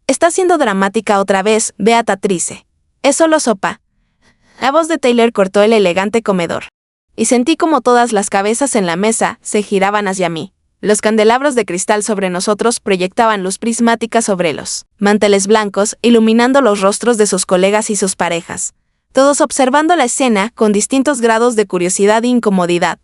Está siendo dramática otra vez, Beatrice. Es solo sopa. La voz de Taylor cortó el elegante comedor. Y sentí como todas las cabezas en la mesa se giraban hacia mí. Los candelabros de cristal sobre nosotros proyectaban luz prismática sobre los manteles blancos, iluminando los rostros de sus colegas y sus parejas. Todos observando la escena con distintos grados de curiosidad e incomodidad.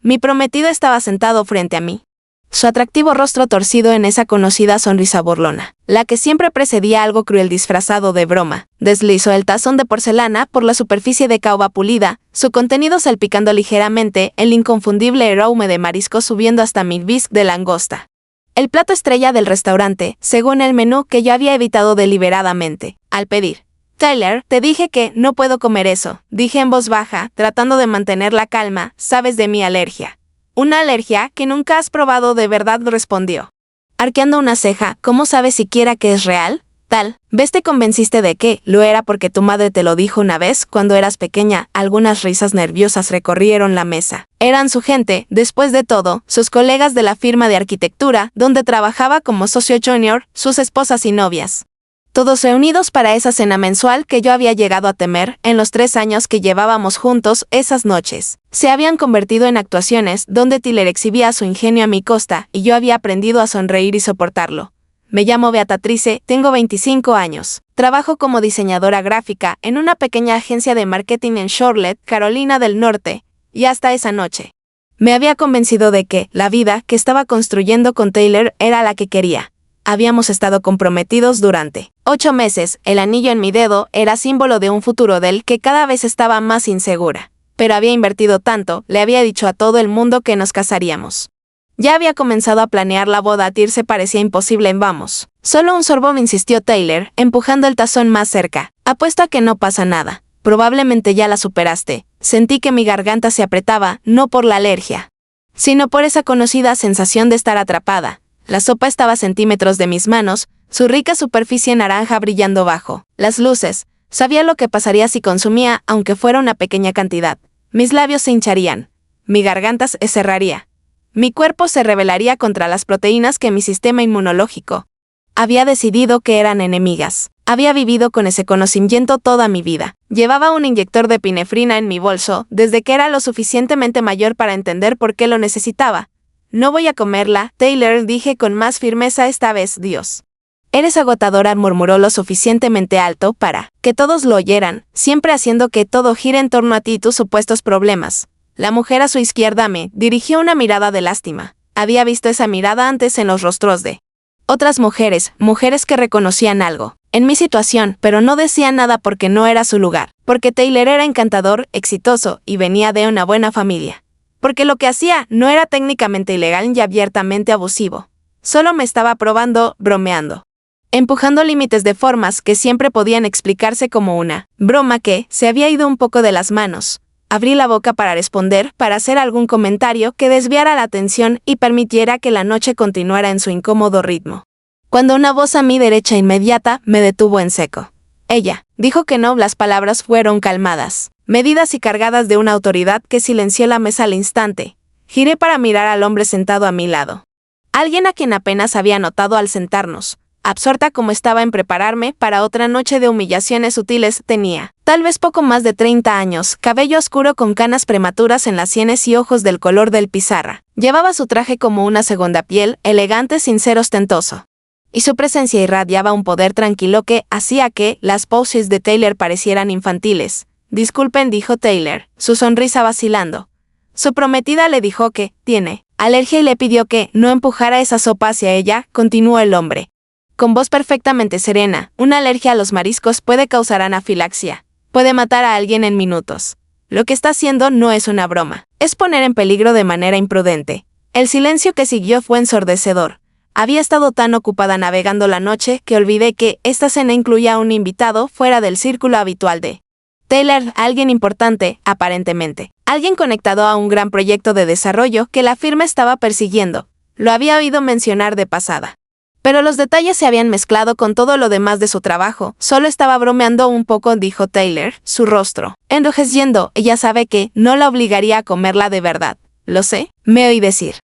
Mi prometido estaba sentado frente a mí. Su atractivo rostro torcido en esa conocida sonrisa burlona, la que siempre precedía algo cruel disfrazado de broma, deslizó el tazón de porcelana por la superficie de caoba pulida, su contenido salpicando ligeramente el inconfundible aroma de marisco subiendo hasta mi bisque de langosta. El plato estrella del restaurante, según el menú que yo había evitado deliberadamente, al pedir. Taylor, te dije que no puedo comer eso, dije en voz baja, tratando de mantener la calma, sabes de mi alergia. Una alergia que nunca has probado de verdad, respondió. Arqueando una ceja, ¿cómo sabes siquiera que es real? Tal vez te convenciste de que lo era porque tu madre te lo dijo una vez cuando eras pequeña. Algunas risas nerviosas recorrieron la mesa. Eran su gente, después de todo, sus colegas de la firma de arquitectura, donde trabajaba como socio junior, sus esposas y novias. Todos reunidos para esa cena mensual que yo había llegado a temer en los 3 años que llevábamos juntos. Esas noches se habían convertido en actuaciones donde Taylor exhibía su ingenio a mi costa y yo había aprendido a sonreír y soportarlo. Me llamo Beatrice, tengo 25 años. Trabajo como diseñadora gráfica en una pequeña agencia de marketing en Charlotte, Carolina del Norte, y hasta esa noche me había convencido de que la vida que estaba construyendo con Taylor era la que quería. Habíamos estado comprometidos durante 8 meses, el anillo en mi dedo era símbolo de un futuro del que cada vez estaba más insegura. Pero había invertido tanto, le había dicho a todo el mundo que nos casaríamos. Ya había comenzado a planear la boda, irse parecía imposible en vamos. Solo un sorbo, me insistió Taylor, empujando el tazón más cerca. Apuesto a que no pasa nada. Probablemente ya la superaste. Sentí que mi garganta se apretaba, no por la alergia, sino por esa conocida sensación de estar atrapada. La sopa estaba a centímetros de mis manos, su rica superficie naranja brillando bajo las luces. Sabía lo que pasaría si consumía, aunque fuera una pequeña cantidad. Mis labios se hincharían. Mi garganta se cerraría. Mi cuerpo se rebelaría contra las proteínas que mi sistema inmunológico había decidido que eran enemigas. Había vivido con ese conocimiento toda mi vida. Llevaba un inyector de epinefrina en mi bolso desde que era lo suficientemente mayor para entender por qué lo necesitaba. No voy a comerla, Taylor, dije con más firmeza esta vez. Dios. Eres agotadora, murmuró lo suficientemente alto para que todos lo oyeran, siempre haciendo que todo gire en torno a ti y tus supuestos problemas. La mujer a su izquierda me dirigió una mirada de lástima. Había visto esa mirada antes en los rostros de otras mujeres que reconocían algo en mi situación, pero no decían nada porque no era su lugar, porque Taylor era encantador, exitoso y venía de una buena familia. Porque lo que hacía no era técnicamente ilegal y abiertamente abusivo. Solo me estaba probando, bromeando. Empujando límites de formas que siempre podían explicarse como una broma que se había ido un poco de las manos. Abrí la boca para responder, para hacer algún comentario que desviara la atención y permitiera que la noche continuara en su incómodo ritmo. Cuando una voz a mi derecha inmediata me detuvo en seco. Ella dijo que no, las palabras fueron calmadas, medidas y cargadas de una autoridad que silenció la mesa al instante. Giré para mirar al hombre sentado a mi lado. Alguien a quien apenas había notado al sentarnos. Absorta como estaba en prepararme para otra noche de humillaciones sutiles, tenía tal vez poco más de 30 años, cabello oscuro con canas prematuras en las sienes y ojos del color del pizarra. Llevaba su traje como una segunda piel, elegante sin ser ostentoso. Y su presencia irradiaba un poder tranquilo que hacía que las poses de Taylor parecieran infantiles. Disculpen, dijo Taylor, su sonrisa vacilando. Su prometida le dijo que tiene alergia y le pidió que no empujara esa sopa hacia ella, continuó el hombre. Con voz perfectamente serena, una alergia a los mariscos puede causar anafilaxia. Puede matar a alguien en minutos. Lo que está haciendo no es una broma. Es poner en peligro de manera imprudente. El silencio que siguió fue ensordecedor. Había estado tan ocupada navegando la noche que olvidé que esta cena incluía a un invitado fuera del círculo habitual de Taylor, alguien importante, aparentemente. Alguien conectado a un gran proyecto de desarrollo que la firma estaba persiguiendo. Lo había oído mencionar de pasada. Pero los detalles se habían mezclado con todo lo demás de su trabajo. Solo estaba bromeando un poco, dijo Taylor, su rostro enrojeciendo. Ella sabe que no la obligaría a comerla de verdad. Lo sé, me oí decir.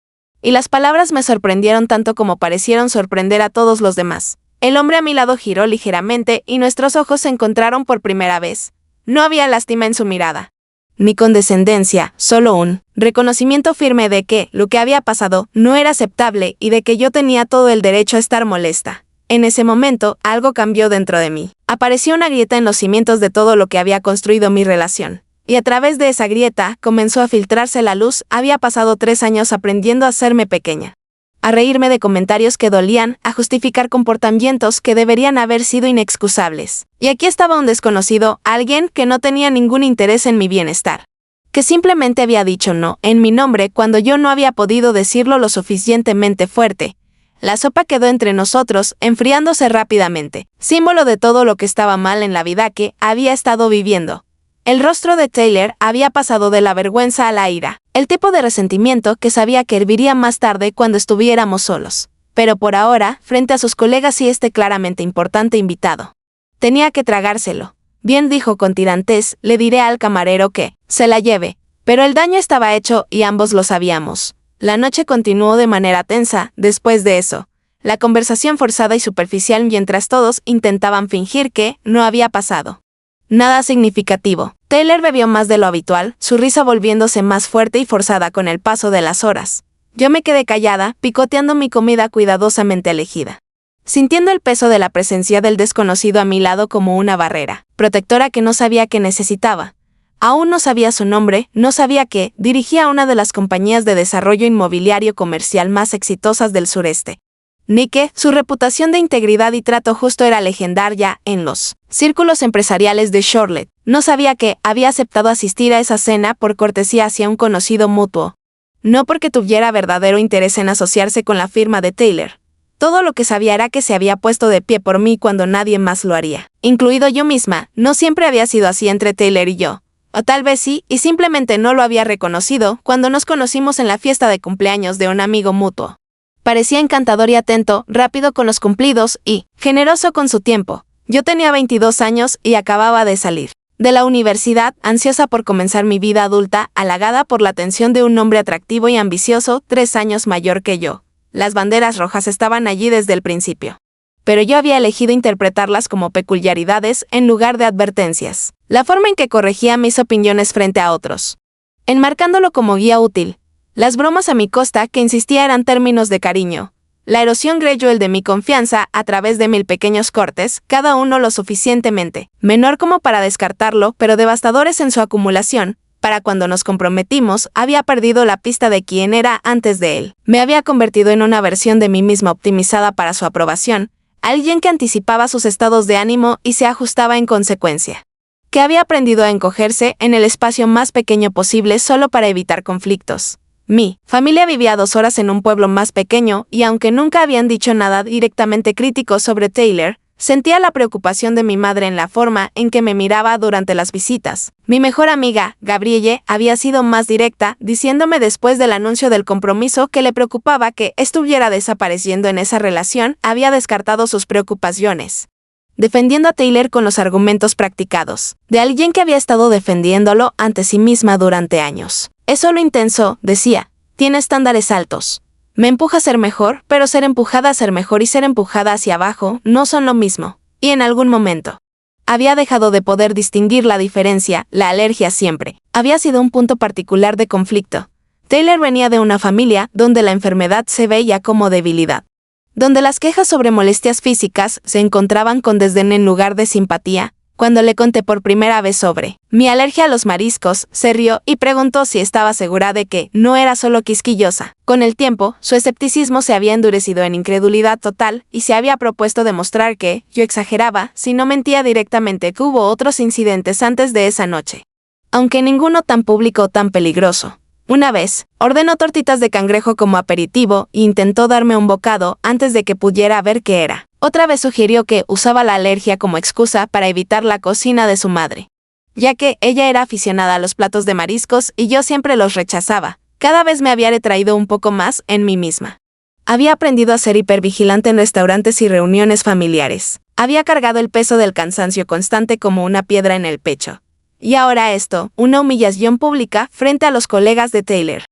Y las palabras me sorprendieron tanto como parecieron sorprender a todos los demás. El hombre a mi lado giró ligeramente y nuestros ojos se encontraron por primera vez. No había lástima en su mirada, ni condescendencia, solo un reconocimiento firme de que lo que había pasado no era aceptable y de que yo tenía todo el derecho a estar molesta. En ese momento, algo cambió dentro de mí. Apareció una grieta en los cimientos de todo lo que había construido mi relación. Y a través de esa grieta comenzó a filtrarse la luz. Había pasado 3 años aprendiendo a hacerme pequeña, a reírme de comentarios que dolían, a justificar comportamientos que deberían haber sido inexcusables. Y aquí estaba un desconocido, alguien que no tenía ningún interés en mi bienestar, que simplemente había dicho no en mi nombre cuando yo no había podido decirlo lo suficientemente fuerte. La sopa quedó entre nosotros, enfriándose rápidamente, símbolo de todo lo que estaba mal en la vida que había estado viviendo. El rostro de Taylor había pasado de la vergüenza a la ira, el tipo de resentimiento que sabía que herviría más tarde cuando estuviéramos solos. Pero por ahora, frente a sus colegas y este claramente importante invitado, tenía que tragárselo. Bien, dijo con tirantez, le diré al camarero que se la lleve. Pero el daño estaba hecho y ambos lo sabíamos. La noche continuó de manera tensa. Después de eso, la conversación forzada y superficial mientras todos intentaban fingir que no había pasado nada significativo. Taylor bebió más de lo habitual, su risa volviéndose más fuerte y forzada con el paso de las horas. Yo me quedé callada, picoteando mi comida cuidadosamente elegida, sintiendo el peso de la presencia del desconocido a mi lado como una barrera protectora que no sabía que necesitaba. Aún no sabía su nombre, no sabía que dirigía una de las compañías de desarrollo inmobiliario comercial más exitosas del sureste, ni que su reputación de integridad y trato justo era legendaria en los círculos empresariales de Charlotte. No sabía que había aceptado asistir a esa cena por cortesía hacia un conocido mutuo, no porque tuviera verdadero interés en asociarse con la firma de Taylor. Todo lo que sabía era que se había puesto de pie por mí cuando nadie más lo haría, incluido yo misma. No siempre había sido así entre Taylor y yo. O tal vez sí, y simplemente no lo había reconocido cuando nos conocimos en la fiesta de cumpleaños de un amigo mutuo. Parecía encantador y atento, rápido con los cumplidos y generoso con su tiempo. Yo tenía 22 años y acababa de salir de la universidad, ansiosa por comenzar mi vida adulta, halagada por la atención de un hombre atractivo y ambicioso, 3 años mayor que yo. Las banderas rojas estaban allí desde el principio, pero yo había elegido interpretarlas como peculiaridades en lugar de advertencias. La forma en que corregía mis opiniones frente a otros, enmarcándolo como guía útil. Las bromas a mi costa que insistía eran términos de cariño. La erosión Greyjoy de mi confianza a través de 1000 pequeños cortes, cada uno lo suficientemente menor como para descartarlo, pero devastadores en su acumulación. Para cuando nos comprometimos, había perdido la pista de quién era antes de él. Me había convertido en una versión de mí misma optimizada para su aprobación, alguien que anticipaba sus estados de ánimo y se ajustaba en consecuencia, que había aprendido a encogerse en el espacio más pequeño posible solo para evitar conflictos. Mi familia vivía a 2 horas en un pueblo más pequeño y aunque nunca habían dicho nada directamente crítico sobre Taylor, sentía la preocupación de mi madre en la forma en que me miraba durante las visitas. Mi mejor amiga, Gabrielle, había sido más directa, diciéndome después del anuncio del compromiso que le preocupaba que estuviera desapareciendo en esa relación. Había descartado sus preocupaciones, defendiendo a Taylor con los argumentos practicados de alguien que había estado defendiéndolo ante sí misma durante años. Es solo intenso, decía, tiene estándares altos. Me empuja a ser mejor, pero ser empujada a ser mejor y ser empujada hacia abajo no son lo mismo. Y en algún momento había dejado de poder distinguir la diferencia. La alergia siempre había sido un punto particular de conflicto. Taylor venía de una familia donde la enfermedad se veía como debilidad, donde las quejas sobre molestias físicas se encontraban con desdén en lugar de simpatía. Cuando le conté por primera vez sobre mi alergia a los mariscos, se rió y preguntó si estaba segura de que no era solo quisquillosa. Con el tiempo, su escepticismo se había endurecido en incredulidad total y se había propuesto demostrar que yo exageraba si no mentía directamente que hubo otros incidentes antes de esa noche, aunque ninguno tan público o tan peligroso. Una vez, ordenó tortitas de cangrejo como aperitivo e intentó darme un bocado antes de que pudiera ver qué era. Otra vez sugirió que usaba la alergia como excusa para evitar la cocina de su madre, ya que ella era aficionada a los platos de mariscos y yo siempre los rechazaba. Cada vez me había retraído un poco más en mí misma. Había aprendido a ser hipervigilante en restaurantes y reuniones familiares. Había cargado el peso del cansancio constante como una piedra en el pecho. Y ahora esto, una humillación pública frente a los colegas de Taylor,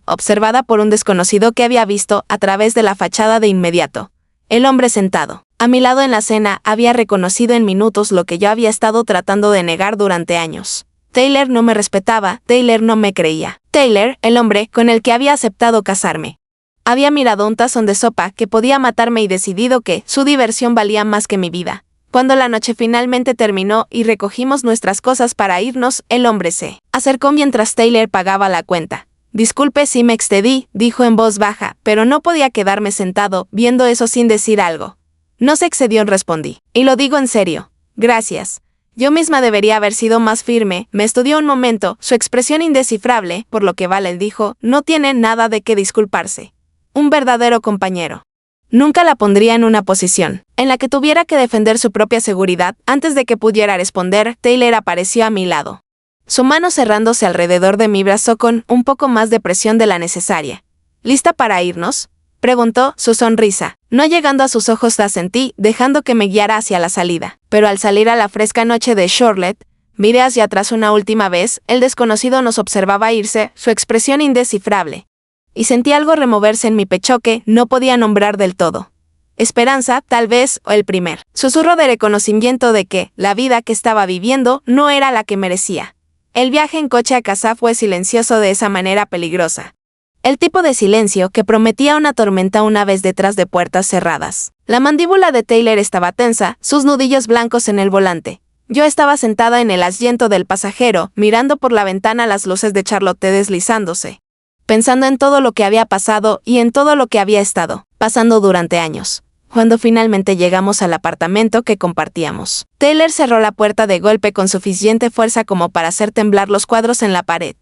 observada por un desconocido que había visto a través de la fachada de inmediato. El hombre sentado A mi lado en la cena había reconocido en minutos lo que yo había estado tratando de negar durante años. Taylor no me respetaba, Taylor no me creía. Taylor, el hombre con el que había aceptado casarme. Había mirado un tazón de sopa que podía matarme y decidido que su diversión valía más que mi vida. Cuando la noche finalmente terminó y recogimos nuestras cosas para irnos, el hombre se acercó mientras Taylor pagaba la cuenta. Disculpe si me excedí, dijo en voz baja, pero no podía quedarme sentado viendo eso sin decir algo. No se excedió, respondí. Y lo digo en serio. Gracias. Yo misma debería haber sido más firme. Me estudió un momento, su expresión indescifrable, por lo que Valen dijo, no tiene nada de qué disculparse. Un verdadero compañero. Nunca la pondría en una posición en la que tuviera que defender su propia seguridad. Antes de que pudiera responder, Taylor apareció a mi lado. Su mano cerrándose alrededor de mi brazo con un poco más de presión de la necesaria. ¿Lista para irnos?, preguntó, su sonrisa. No llegando a sus ojos la sentí, dejando que me guiara hacia la salida. Pero al salir a la fresca noche de Charlotte, miré hacia atrás una última vez, el desconocido nos observaba irse, su expresión indescifrable. Y sentí algo removerse en mi pecho que no podía nombrar del todo. Esperanza, tal vez, o el primer susurro de reconocimiento de que la vida que estaba viviendo no era la que merecía. El viaje en coche a casa fue silencioso de esa manera peligrosa. El tipo de silencio que prometía una tormenta una vez detrás de puertas cerradas. La mandíbula de Taylor estaba tensa, sus nudillos blancos en el volante. Yo estaba sentada en el asiento del pasajero, mirando por la ventana las luces de Charlotte deslizándose. Pensando en todo lo que había pasado y en todo lo que había estado pasando durante años. Cuando finalmente llegamos al apartamento que compartíamos, Taylor cerró la puerta de golpe con suficiente fuerza como para hacer temblar los cuadros en la pared.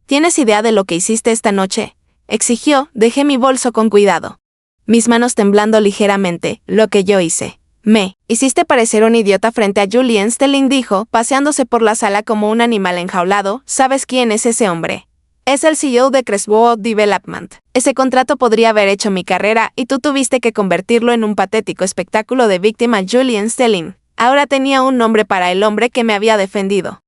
¿Tienes idea de lo que hiciste esta noche?, exigió. Dejé mi bolso con cuidado. Mis manos temblando ligeramente. Lo que yo hice. Me hiciste parecer un idiota frente a Julian Stelling, dijo, paseándose por la sala como un animal enjaulado. ¿Sabes quién es ese hombre? Es el CEO de Crestwood Development. Ese contrato podría haber hecho mi carrera y tú tuviste que convertirlo en un patético espectáculo de víctima. Julian Stelling. Ahora tenía un nombre para el hombre que me había defendido.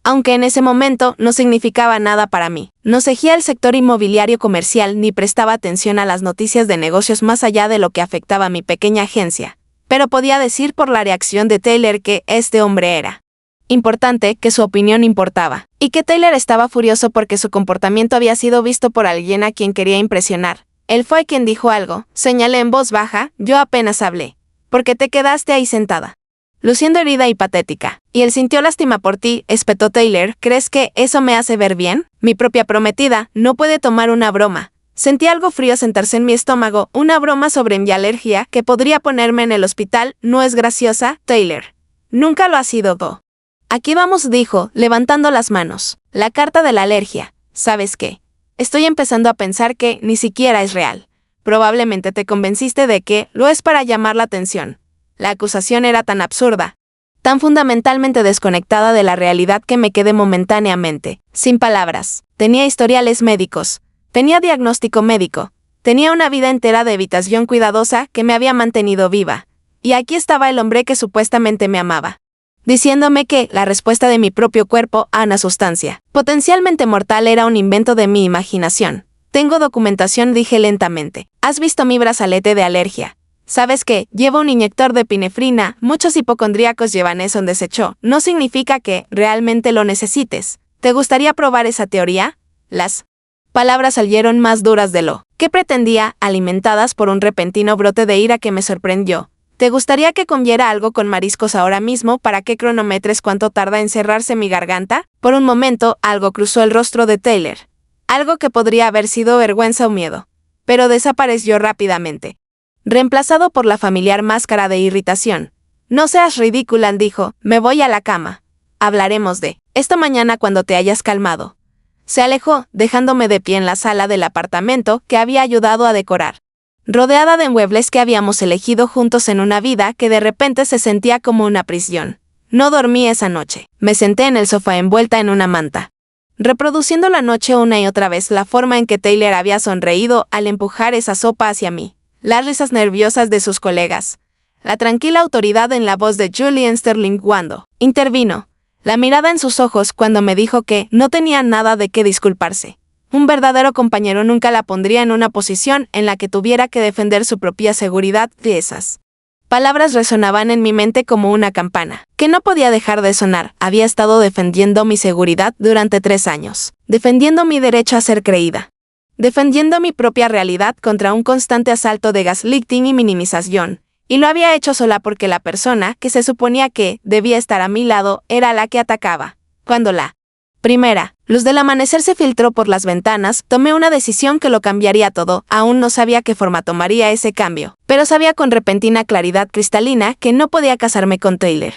Aunque en ese momento no significaba nada para mí. No seguía el sector inmobiliario comercial ni prestaba atención a las noticias de negocios más allá de lo que afectaba a mi pequeña agencia. Pero podía decir por la reacción de Taylor que este hombre era importante, que su opinión importaba, y que Taylor estaba furioso porque su comportamiento había sido visto por alguien a quien quería impresionar. Él fue quien dijo algo, señalé en voz baja, yo apenas hablé. ¿Por qué te quedaste ahí sentada? Luciendo herida y patética. Y él sintió lástima por ti, espetó Taylor. ¿Crees que eso me hace ver bien? Mi propia prometida no puede tomar una broma. Sentí algo frío sentarse en mi estómago, una broma sobre mi alergia que podría ponerme en el hospital. No es graciosa, Taylor. Nunca lo ha sido, Go. Aquí vamos, dijo, levantando las manos. La carta de la alergia. ¿Sabes qué? Estoy empezando a pensar que ni siquiera es real. Probablemente te convenciste de que lo es para llamar la atención. La acusación era tan absurda, tan fundamentalmente desconectada de la realidad que me quedé momentáneamente, sin palabras. Tenía historiales médicos, tenía diagnóstico médico, tenía una vida entera de evitación cuidadosa que me había mantenido viva. Y aquí estaba el hombre que supuestamente me amaba, diciéndome que la respuesta de mi propio cuerpo a una sustancia potencialmente mortal era un invento de mi imaginación. Tengo documentación, dije lentamente. ¿Has visto mi brazalete de alergia? ¿Sabes qué? Llevo un inyector de epinefrina. Muchos hipocondríacos llevan eso, desechó. No significa que realmente lo necesites. ¿Te gustaría probar esa teoría? Las palabras salieron más duras de lo que pretendía, alimentadas por un repentino brote de ira que me sorprendió. ¿Te gustaría que comiera algo con mariscos ahora mismo para que cronometres cuánto tarda en cerrarse mi garganta? Por un momento, algo cruzó el rostro de Taylor. Algo que podría haber sido vergüenza o miedo. Pero desapareció rápidamente, reemplazado por la familiar máscara de irritación. No seas ridícula, dijo, me voy a la cama. Hablaremos de esto mañana cuando te hayas calmado. Se alejó, dejándome de pie en la sala del apartamento que había ayudado a decorar, rodeada de muebles que habíamos elegido juntos en una vida que de repente se sentía como una prisión. No dormí esa noche. Me senté en el sofá envuelta en una manta, reproduciendo la noche una y otra vez la forma en que Taylor había sonreído al empujar esa sopa hacia mí. Las risas nerviosas de sus colegas. La tranquila autoridad en la voz de Julian Stelling cuando intervino. La mirada en sus ojos cuando me dijo que no tenía nada de qué disculparse. Un verdadero compañero nunca la pondría en una posición en la que tuviera que defender su propia seguridad. De esas Palabras resonaban en mi mente como una campana, que no podía dejar de sonar. Había estado defendiendo mi seguridad durante 3 años, defendiendo mi derecho a ser creída, defendiendo mi propia realidad contra un constante asalto de gaslighting y minimización, y lo había hecho sola porque la persona que se suponía que debía estar a mi lado era la que atacaba. Cuando la primera luz del amanecer se filtró por las ventanas, tomé una decisión que lo cambiaría todo. Aún no sabía qué forma tomaría ese cambio, pero sabía con repentina claridad cristalina que no podía casarme con Taylor.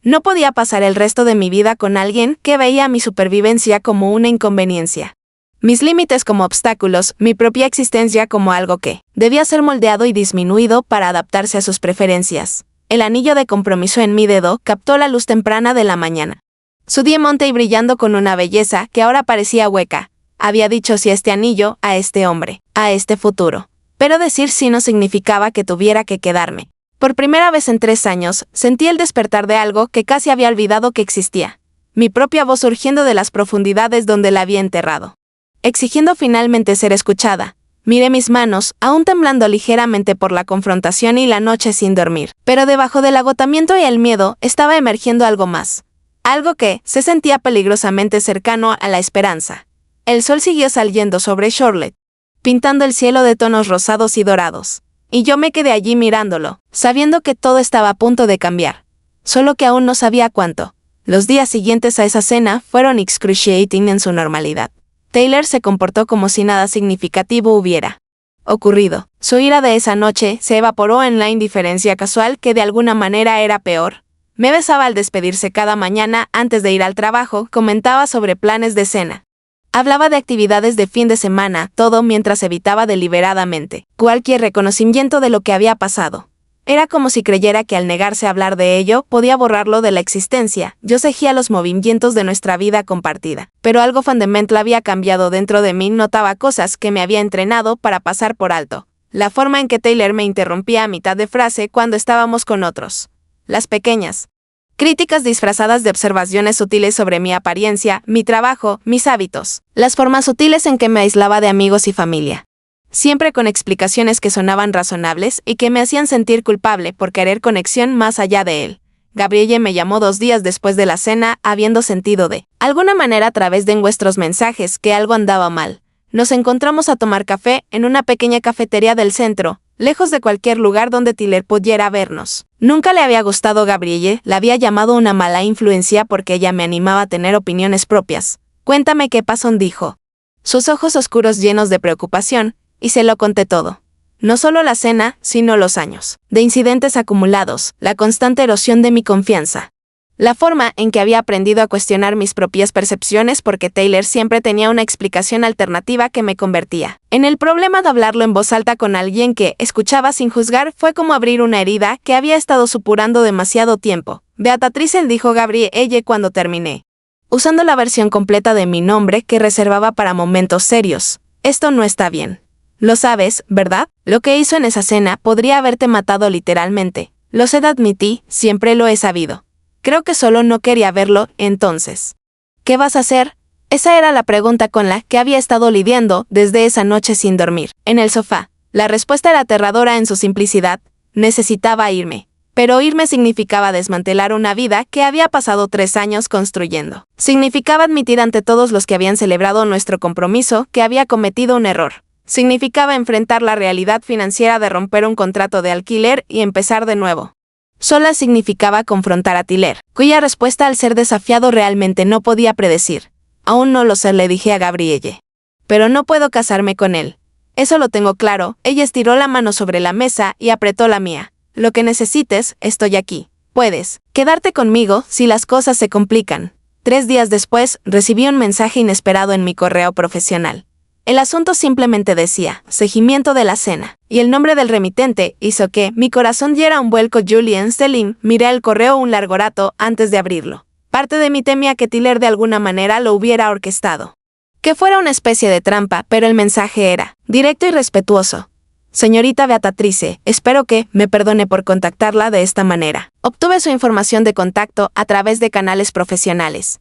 No podía pasar el resto de mi vida con alguien que veía mi supervivencia como una inconveniencia, mis límites como obstáculos, mi propia existencia como algo que debía ser moldeado y disminuido para adaptarse a sus preferencias. El anillo de compromiso en mi dedo captó la luz temprana de la mañana. Su diamante y brillando con una belleza que ahora parecía hueca. Había dicho sí a este anillo, a este hombre, a este futuro. Pero decir sí no significaba que tuviera que quedarme. Por primera vez en 3 años, sentí el despertar de algo que casi había olvidado que existía. Mi propia voz surgiendo de las profundidades donde la había enterrado, exigiendo finalmente ser escuchada. Miré mis manos, aún temblando ligeramente por la confrontación y la noche sin dormir. Pero debajo del agotamiento y el miedo estaba emergiendo algo más. Algo que se sentía peligrosamente cercano a la esperanza. El sol siguió saliendo sobre Charlotte, pintando el cielo de tonos rosados y dorados. Y yo me quedé allí mirándolo, sabiendo que todo estaba a punto de cambiar. Solo que aún no sabía cuánto. Los días siguientes a esa cena fueron excruciating en su normalidad. Taylor se comportó como si nada significativo hubiera ocurrido. Su ira de esa noche se evaporó en la indiferencia casual que de alguna manera era peor. Me besaba al despedirse cada mañana antes de ir al trabajo, comentaba sobre planes de cena. Hablaba de actividades de fin de semana, todo mientras evitaba deliberadamente cualquier reconocimiento de lo que había pasado. Era como si creyera que al negarse a hablar de ello, podía borrarlo de la existencia. Yo seguía los movimientos de nuestra vida compartida. Pero algo fundamental había cambiado dentro de mí. Notaba cosas que me había entrenado para pasar por alto. La forma en que Taylor me interrumpía a mitad de frase cuando estábamos con otros. Las pequeñas críticas disfrazadas de observaciones sutiles sobre mi apariencia, mi trabajo, mis hábitos. Las formas sutiles en que me aislaba de amigos y familia. Siempre con explicaciones que sonaban razonables y que me hacían sentir culpable por querer conexión más allá de él. Gabrielle me llamó 2 días después de la cena, habiendo sentido de alguna manera a través de nuestros mensajes que algo andaba mal. Nos encontramos a tomar café en una pequeña cafetería del centro, lejos de cualquier lugar donde Taylor pudiera vernos. Nunca le había gustado Gabrielle, la había llamado una mala influencia porque ella me animaba a tener opiniones propias. Cuéntame qué pasó, dijo. Sus ojos oscuros llenos de preocupación, y se lo conté todo. No solo la cena, sino los años de incidentes acumulados, la constante erosión de mi confianza. La forma en que había aprendido a cuestionar mis propias percepciones porque Taylor siempre tenía una explicación alternativa que me convertía en el problema de hablarlo en voz alta con alguien que escuchaba sin juzgar. Fue como abrir una herida que había estado supurando demasiado tiempo. Beatrice, dijo Gabrielle cuando terminé, usando la versión completa de mi nombre que reservaba para momentos serios. Esto no está bien. Lo sabes, ¿verdad? Lo que hizo en esa cena podría haberte matado literalmente. Lo sé, admití, siempre lo he sabido. Creo que solo no quería verlo, entonces. ¿Qué vas a hacer? Esa era la pregunta con la que había estado lidiando desde esa noche sin dormir. En el sofá, la respuesta era aterradora en su simplicidad. Necesitaba irme. Pero irme significaba desmantelar una vida que había pasado 3 años construyendo. Significaba admitir ante todos los que habían celebrado nuestro compromiso que había cometido un error. Significaba enfrentar la realidad financiera de romper un contrato de alquiler y empezar de nuevo. Sola significaba confrontar a Taylor, cuya respuesta al ser desafiado realmente no podía predecir. Aún no lo sé, le dije a Gabrielle. Pero no puedo casarme con él. Eso lo tengo claro. Ella estiró la mano sobre la mesa y apretó la mía. Lo que necesites, estoy aquí. Puedes quedarte conmigo si las cosas se complican. 3 días después, recibí un mensaje inesperado en mi correo profesional. El asunto simplemente decía, seguimiento de la cena, y el nombre del remitente hizo que mi corazón diera un vuelco. Julien Stelling. Miré el correo un largo rato antes de abrirlo. Parte de mí temía que Taylor de alguna manera lo hubiera orquestado. Que fuera una especie de trampa, pero el mensaje era directo y respetuoso. Señorita Beatrice, espero que me perdone por contactarla de esta manera. Obtuve su información de contacto a través de canales profesionales.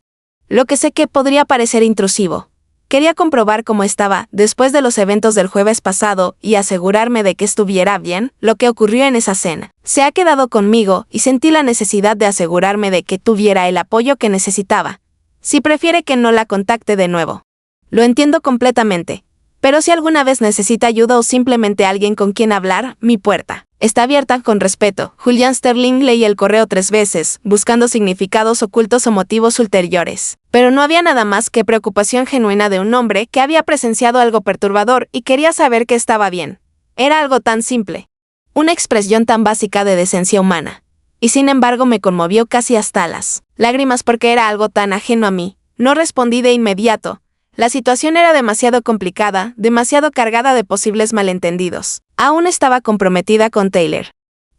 Lo que sé que podría parecer intrusivo. Quería comprobar cómo estaba después de los eventos del jueves pasado y asegurarme de que estuviera bien lo que ocurrió en esa cena. Se ha quedado conmigo y sentí la necesidad de asegurarme de que tuviera el apoyo que necesitaba. Si prefiere que no la contacte de nuevo. Lo entiendo completamente. Pero si alguna vez necesita ayuda o simplemente alguien con quien hablar, mi puerta está abierta con respeto. Julian Sterling leí el correo 3 veces, buscando significados ocultos o motivos ulteriores. Pero no había nada más que preocupación genuina de un hombre que había presenciado algo perturbador y quería saber que estaba bien. Era algo tan simple. Una expresión tan básica de decencia humana. Y sin embargo me conmovió casi hasta las lágrimas porque era algo tan ajeno a mí. No respondí de inmediato. La situación era demasiado complicada, demasiado cargada de posibles malentendidos. Aún estaba comprometida con Taylor.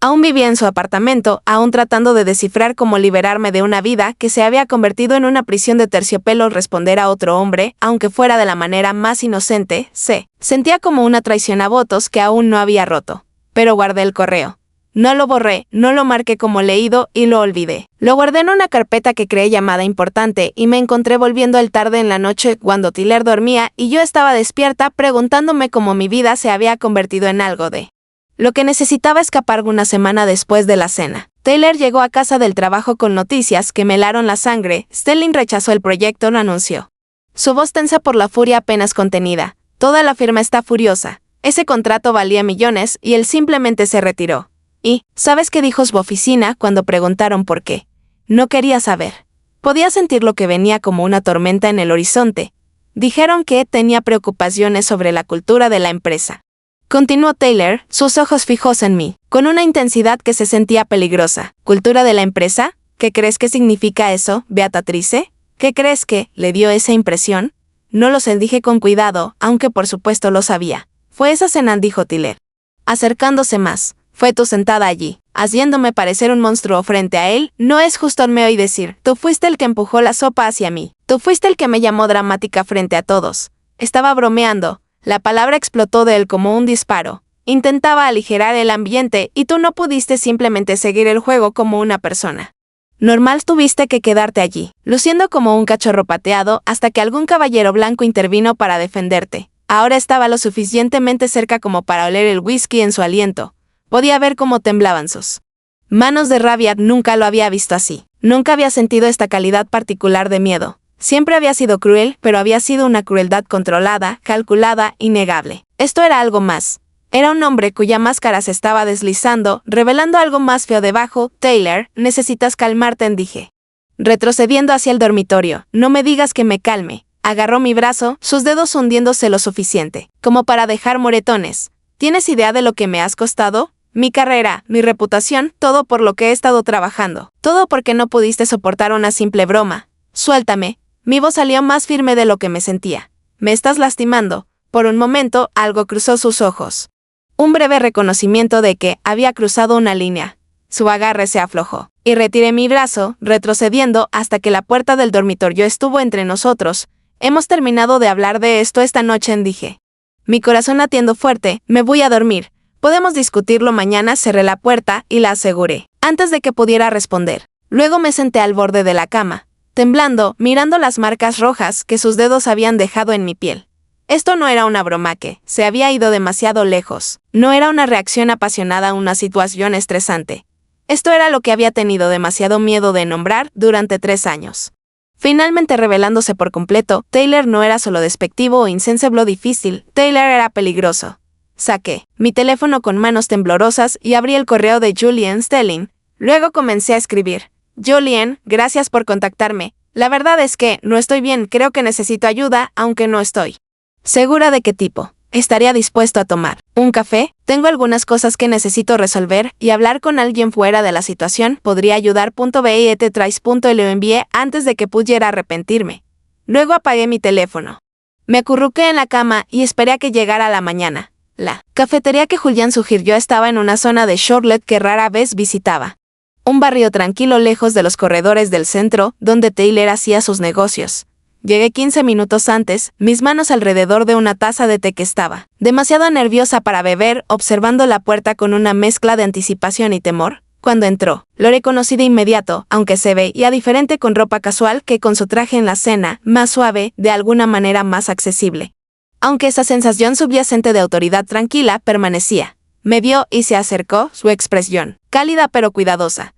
Aún vivía en su apartamento, aún tratando de descifrar cómo liberarme de una vida que se había convertido en una prisión de terciopelo. Responder a otro hombre, aunque fuera de la manera más inocente, sentía como una traición a votos que aún no había roto. Pero guardé el correo. No lo borré, no lo marqué como leído y lo olvidé. Lo guardé en una carpeta que creé llamada importante y me encontré volviendo el tarde en la noche cuando Taylor dormía y yo estaba despierta preguntándome cómo mi vida se había convertido en algo de lo que necesitaba escapar. Una semana después de la cena, Taylor llegó a casa del trabajo con noticias que me helaron la sangre. Sterling rechazó el proyecto, lo anunció. Su voz tensa por la furia apenas contenida. Toda la firma está furiosa. Ese contrato valía millones y él simplemente se retiró. Y, ¿sabes qué dijo su oficina cuando preguntaron por qué? No quería saber. Podía sentir lo que venía como una tormenta en el horizonte. Dijeron que tenía preocupaciones sobre la cultura de la empresa. Continuó Taylor, sus ojos fijos en mí, con una intensidad que se sentía peligrosa. ¿Cultura de la empresa? ¿Qué crees que significa eso, Beatrice? ¿Qué crees que le dio esa impresión? No lo sé, dije con cuidado, aunque por supuesto lo sabía. Fue esa cena, dijo Taylor, acercándose más. Fue tú sentada allí, haciéndome parecer un monstruo frente a él. No es justo, me oí decir. Tú fuiste el que empujó la sopa hacia mí. Tú fuiste el que me llamó dramática frente a todos. Estaba bromeando. La palabra explotó de él como un disparo. Intentaba aligerar el ambiente y tú no pudiste simplemente seguir el juego como una persona normal. Tuviste que quedarte allí, luciendo como un cachorro pateado hasta que algún caballero blanco intervino para defenderte. Ahora estaba lo suficientemente cerca como para oler el whisky en su aliento. Podía ver cómo temblaban sus manos de rabia. Nunca lo había visto así. Nunca había sentido esta calidad particular de miedo. Siempre había sido cruel, pero había sido una crueldad controlada, calculada, innegable. Esto era algo más. Era un hombre cuya máscara se estaba deslizando, revelando algo más feo debajo. Taylor, necesitas calmarte, dije. Retrocediendo hacia el dormitorio. No me digas que me calme. Agarró mi brazo, sus dedos hundiéndose lo suficiente, como para dejar moretones. ¿Tienes idea de lo que me has costado? Mi carrera, mi reputación, todo por lo que he estado trabajando. Todo porque no pudiste soportar una simple broma. Suéltame. Mi voz salió más firme de lo que me sentía. Me estás lastimando. Por un momento, algo cruzó sus ojos. Un breve reconocimiento de que había cruzado una línea. Su agarre se aflojó. Y retiré mi brazo, retrocediendo hasta que la puerta del dormitorio estuvo entre nosotros. Hemos terminado de hablar de esto esta noche, dije. Mi corazón latiendo fuerte. Me voy a dormir. Podemos discutirlo mañana. Cerré la puerta y la aseguré, antes de que pudiera responder. Luego me senté al borde de la cama, temblando, mirando las marcas rojas que sus dedos habían dejado en mi piel. Esto no era una broma que se había ido demasiado lejos. No era una reacción apasionada a una situación estresante. Esto era lo que había tenido demasiado miedo de nombrar durante 3 años. Finalmente revelándose por completo, Taylor no era solo despectivo o insensible difícil, Taylor era peligroso. Saqué mi teléfono con manos temblorosas y abrí el correo de Julian Sterling. Luego comencé a escribir. Julian, gracias por contactarme. La verdad es que no estoy bien, creo que necesito ayuda, aunque no estoy segura de qué tipo. Estaría dispuesto a tomar un café. Tengo algunas cosas que necesito resolver y hablar con alguien fuera de la situación podría ayudar. Lo envié antes de que pudiera arrepentirme. Luego apagué mi teléfono. Me acurruqué en la cama y esperé a que llegara la mañana. La cafetería que Julian sugirió estaba en una zona de Charlotte que rara vez visitaba. Un barrio tranquilo lejos de los corredores del centro, donde Taylor hacía sus negocios. Llegué 15 minutos antes, mis manos alrededor de una taza de té que estaba demasiado nerviosa para beber, observando la puerta con una mezcla de anticipación y temor. Cuando entró, lo reconocí de inmediato, aunque se veía diferente con ropa casual que con su traje en la cena, más suave, de alguna manera más accesible. Aunque esa sensación subyacente de autoridad tranquila permanecía. Me vio y se acercó, su expresión, cálida pero cuidadosa.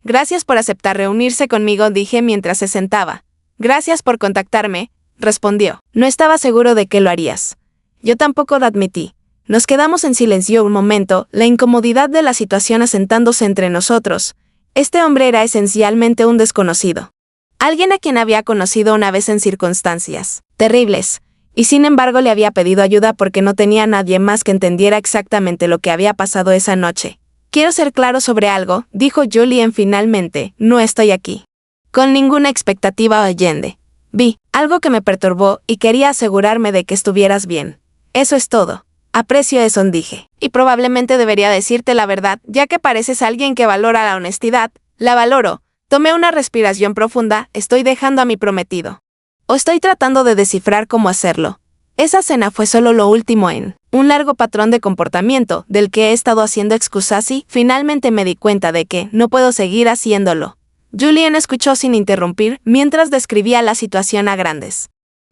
Gracias por aceptar reunirse conmigo, dije mientras se sentaba. Gracias por contactarme, respondió. No estaba seguro de que lo harías. Yo tampoco, lo admití. Nos quedamos en silencio un momento, la incomodidad de la situación asentándose entre nosotros. Este hombre era esencialmente un desconocido. Alguien a quien había conocido una vez en circunstancias terribles. Y sin embargo le había pedido ayuda porque no tenía a nadie más que entendiera exactamente lo que había pasado esa noche. Quiero ser claro sobre algo, dijo Julien finalmente, no estoy aquí con ninguna expectativa o allende. Vi algo que me perturbó y quería asegurarme de que estuvieras bien. Eso es todo. Aprecio eso, dije. Y probablemente debería decirte la verdad, ya que pareces alguien que valora la honestidad. La valoro. Tomé una respiración profunda, estoy dejando a mi prometido. O estoy tratando de descifrar cómo hacerlo. Esa cena fue solo lo último en un largo patrón de comportamiento del que he estado haciendo excusas y finalmente me di cuenta de que no puedo seguir haciéndolo. Julien escuchó sin interrumpir mientras describía la situación a grandes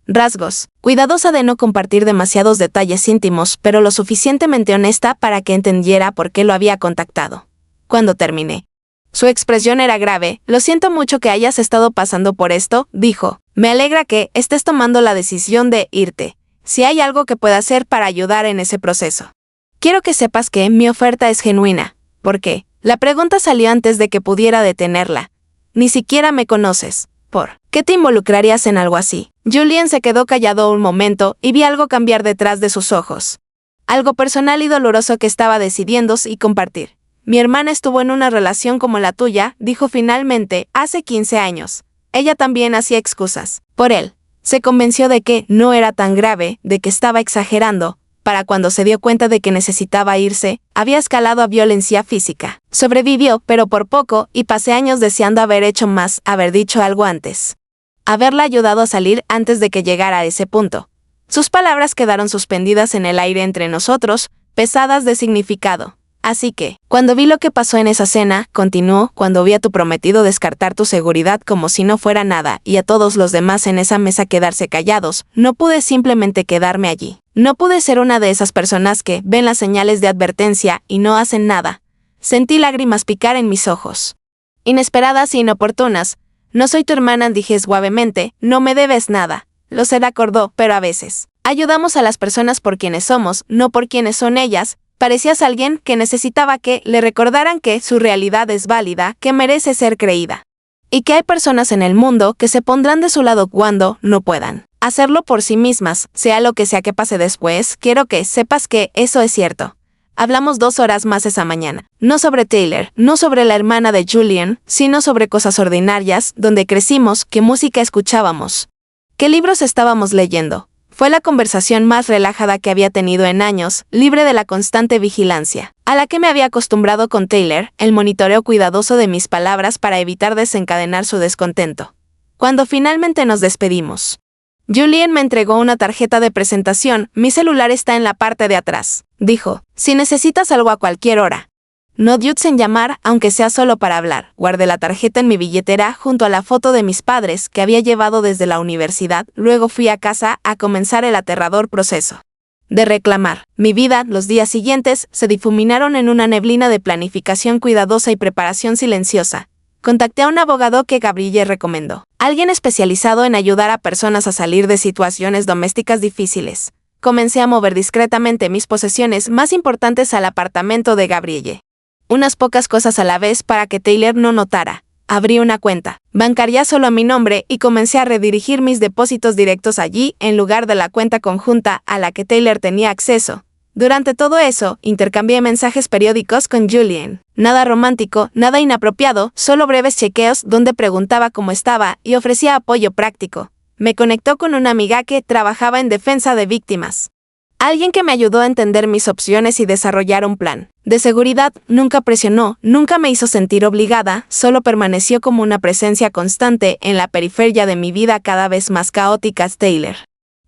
rasgos, cuidadosa de no compartir demasiados detalles íntimos, pero lo suficientemente honesta para que entendiera por qué lo había contactado. Cuando terminé, su expresión era grave. Lo siento mucho que hayas estado pasando por esto, dijo. Me alegra que estés tomando la decisión de irte. Si hay algo que pueda hacer para ayudar en ese proceso. Quiero que sepas que mi oferta es genuina. ¿Por qué? La pregunta salió antes de que pudiera detenerla. Ni siquiera me conoces. ¿Por qué te involucrarías en algo así? Julien se quedó callado un momento y vi algo cambiar detrás de sus ojos. Algo personal y doloroso que estaba decidiendo y compartir. Mi hermana estuvo en una relación como la tuya, dijo finalmente, hace 15 años. Ella también hacía excusas. Por él. Se convenció de que no era tan grave, de que estaba exagerando. Para cuando se dio cuenta de que necesitaba irse, había escalado a violencia física. Sobrevivió, pero por poco, y pasé años deseando haber hecho más, haber dicho algo antes. Haberla ayudado a salir antes de que llegara a ese punto. Sus palabras quedaron suspendidas en el aire entre nosotros, pesadas de significado. Así que, cuando vi lo que pasó en esa cena, continuó, cuando vi a tu prometido descartar tu seguridad como si no fuera nada y a todos los demás en esa mesa quedarse callados, no pude simplemente quedarme allí. No pude ser una de esas personas que ven las señales de advertencia y no hacen nada. Sentí lágrimas picar en mis ojos. Inesperadas e inoportunas. No soy tu hermana, dije suavemente, no me debes nada. Lo sé, acordó, pero a veces. Ayudamos a las personas por quienes somos, no por quienes son ellas. Parecías alguien que necesitaba que le recordaran que su realidad es válida, que merece ser creída. Y que hay personas en el mundo que se pondrán de su lado cuando no puedan hacerlo por sí mismas, sea lo que sea que pase después. Quiero que sepas que eso es cierto. Hablamos 2 horas más esa mañana. No sobre Taylor, no sobre la hermana de Julien, sino sobre cosas ordinarias, donde crecimos, qué música escuchábamos, qué libros estábamos leyendo. Fue la conversación más relajada que había tenido en años, libre de la constante vigilancia, a la que me había acostumbrado con Taylor, el monitoreo cuidadoso de mis palabras para evitar desencadenar su descontento. Cuando finalmente nos despedimos, Julien me entregó una tarjeta de presentación. Mi celular está en la parte de atrás, dijo. Si necesitas algo a cualquier hora. No dudes en llamar, aunque sea solo para hablar. Guardé la tarjeta en mi billetera junto a la foto de mis padres que había llevado desde la universidad. Luego fui a casa a comenzar el aterrador proceso de reclamar. Mi vida, los días siguientes, se difuminaron en una neblina de planificación cuidadosa y preparación silenciosa. Contacté a un abogado que Gabrielle recomendó. Alguien especializado en ayudar a personas a salir de situaciones domésticas difíciles. Comencé a mover discretamente mis posesiones más importantes al apartamento de Gabrielle. Unas pocas cosas a la vez para que Taylor no notara. Abrí una cuenta bancaria solo a mi nombre y comencé a redirigir mis depósitos directos allí en lugar de la cuenta conjunta a la que Taylor tenía acceso. Durante todo eso, intercambié mensajes periódicos con Julien. Nada romántico, nada inapropiado, solo breves chequeos donde preguntaba cómo estaba y ofrecía apoyo práctico. Me conectó con una amiga que trabajaba en defensa de víctimas. Alguien que me ayudó a entender mis opciones y desarrollar un plan de seguridad. Nunca presionó, nunca me hizo sentir obligada, solo permaneció como una presencia constante en la periferia de mi vida cada vez más caótica. Taylor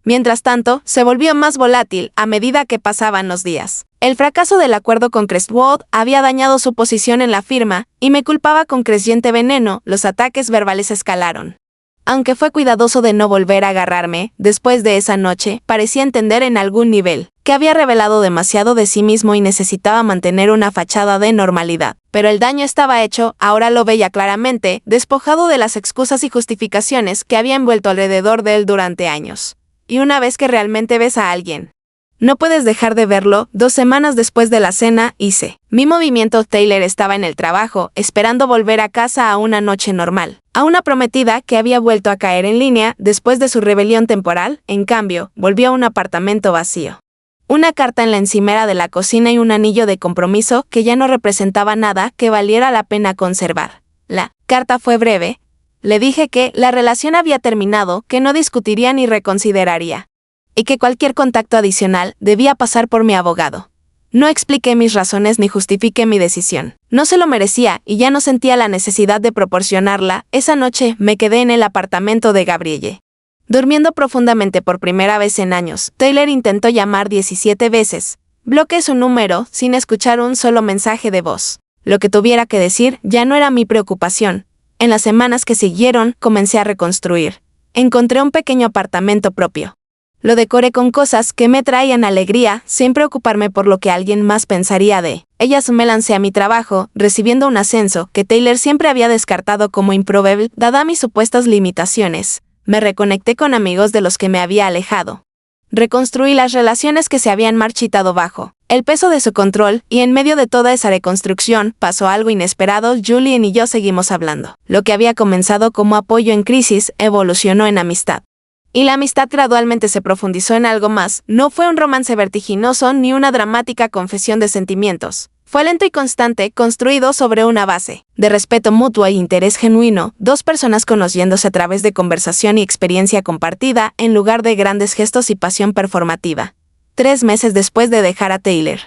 Mientras tanto, se volvió más volátil a medida que pasaban los días. El fracaso del acuerdo con Crestwood había dañado su posición en la firma, y me culpaba con creciente veneno. Los ataques verbales escalaron. Aunque fue cuidadoso de no volver a agarrarme, después de esa noche, parecía entender en algún nivel que había revelado demasiado de sí mismo y necesitaba mantener una fachada de normalidad. Pero el daño estaba hecho, ahora lo veía claramente, despojado de las excusas y justificaciones que había envuelto alrededor de él durante años. Y una vez que realmente ves a alguien, no puedes dejar de verlo. 2 semanas después de la cena, hice mi movimiento. Taylor estaba en el trabajo, esperando volver a casa a una noche normal. A una prometida que había vuelto a caer en línea después de su rebelión temporal, en cambio, volvió a un apartamento vacío. Una carta en la encimera de la cocina y un anillo de compromiso que ya no representaba nada que valiera la pena conservar. La carta fue breve. Le dije que la relación había terminado, que no discutiría ni reconsideraría, y que cualquier contacto adicional debía pasar por mi abogado. No expliqué mis razones ni justifiqué mi decisión. No se lo merecía y ya no sentía la necesidad de proporcionarla. Esa noche me quedé en el apartamento de Gabrielle, durmiendo profundamente por primera vez en años. Taylor intentó llamar 17 veces. Bloqueé su número sin escuchar un solo mensaje de voz. Lo que tuviera que decir ya no era mi preocupación. En las semanas que siguieron, comencé a reconstruir. Encontré un pequeño apartamento propio. Lo decoré con cosas que me traían alegría, sin preocuparme por lo que alguien más pensaría de ellas. Me lancé a mi trabajo, recibiendo un ascenso que Taylor siempre había descartado como improbable, dada mis supuestas limitaciones. Me reconecté con amigos de los que me había alejado. Reconstruí las relaciones que se habían marchitado bajo el peso de su control, y en medio de toda esa reconstrucción pasó algo inesperado. Julien y yo seguimos hablando. Lo que había comenzado como apoyo en crisis evolucionó en amistad. Y la amistad gradualmente se profundizó en algo más. No fue un romance vertiginoso ni una dramática confesión de sentimientos. Fue lento y constante, construido sobre una base de respeto mutuo e interés genuino, 2 personas conociéndose a través de conversación y experiencia compartida, en lugar de grandes gestos y pasión performativa. 3 meses después de dejar a Taylor,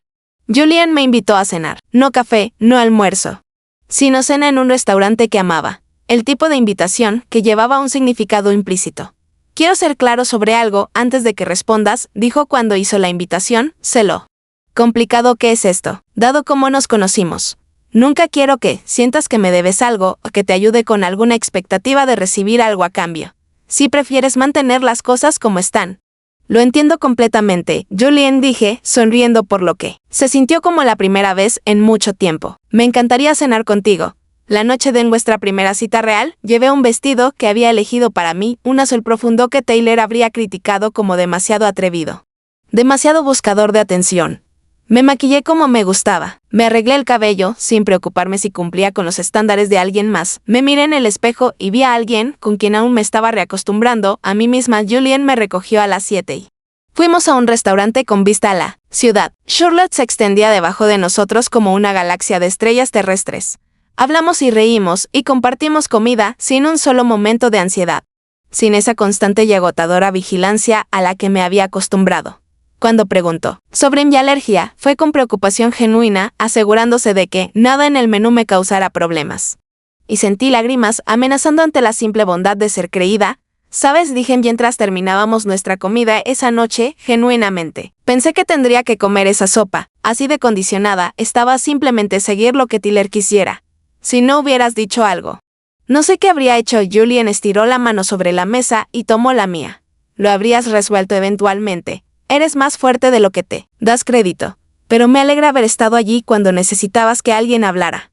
Julien me invitó a cenar. No café, no almuerzo, sino cena en un restaurante que amaba. El tipo de invitación que llevaba un significado implícito. Quiero ser claro sobre algo antes de que respondas, dijo cuando hizo la invitación. Sé lo complicado que es esto, dado cómo nos conocimos. Nunca quiero que sientas que me debes algo o que te ayude con alguna expectativa de recibir algo a cambio. Si prefieres mantener las cosas como están. Lo entiendo completamente, Julien, dije, sonriendo por lo que se sintió como la primera vez en mucho tiempo. Me encantaría cenar contigo. La noche de nuestra primera cita real, llevé un vestido que había elegido para mí, un azul profundo que Taylor habría criticado como demasiado atrevido. Demasiado buscador de atención. Me maquillé como me gustaba. Me arreglé el cabello, sin preocuparme si cumplía con los estándares de alguien más. Me miré en el espejo y vi a alguien con quien aún me estaba reacostumbrando a mí misma. Julien me recogió a las 7 y fuimos a un restaurante con vista a la ciudad. Charlotte se extendía debajo de nosotros como una galaxia de estrellas terrestres. Hablamos y reímos y compartimos comida sin un solo momento de ansiedad, sin esa constante y agotadora vigilancia a la que me había acostumbrado. Cuando preguntó sobre mi alergia, fue con preocupación genuina, asegurándose de que nada en el menú me causara problemas. Y sentí lágrimas amenazando ante la simple bondad de ser creída. ¿Sabes?, dije mientras terminábamos nuestra comida esa noche, genuinamente. Pensé que tendría que comer esa sopa, así de condicionada estaba a simplemente seguir lo que Taylor quisiera. Si no hubieras dicho algo. No sé qué habría hecho. Julien estiró la mano sobre la mesa y tomó la mía. Lo habrías resuelto eventualmente. Eres más fuerte de lo que te das crédito. Pero me alegra haber estado allí cuando necesitabas que alguien hablara.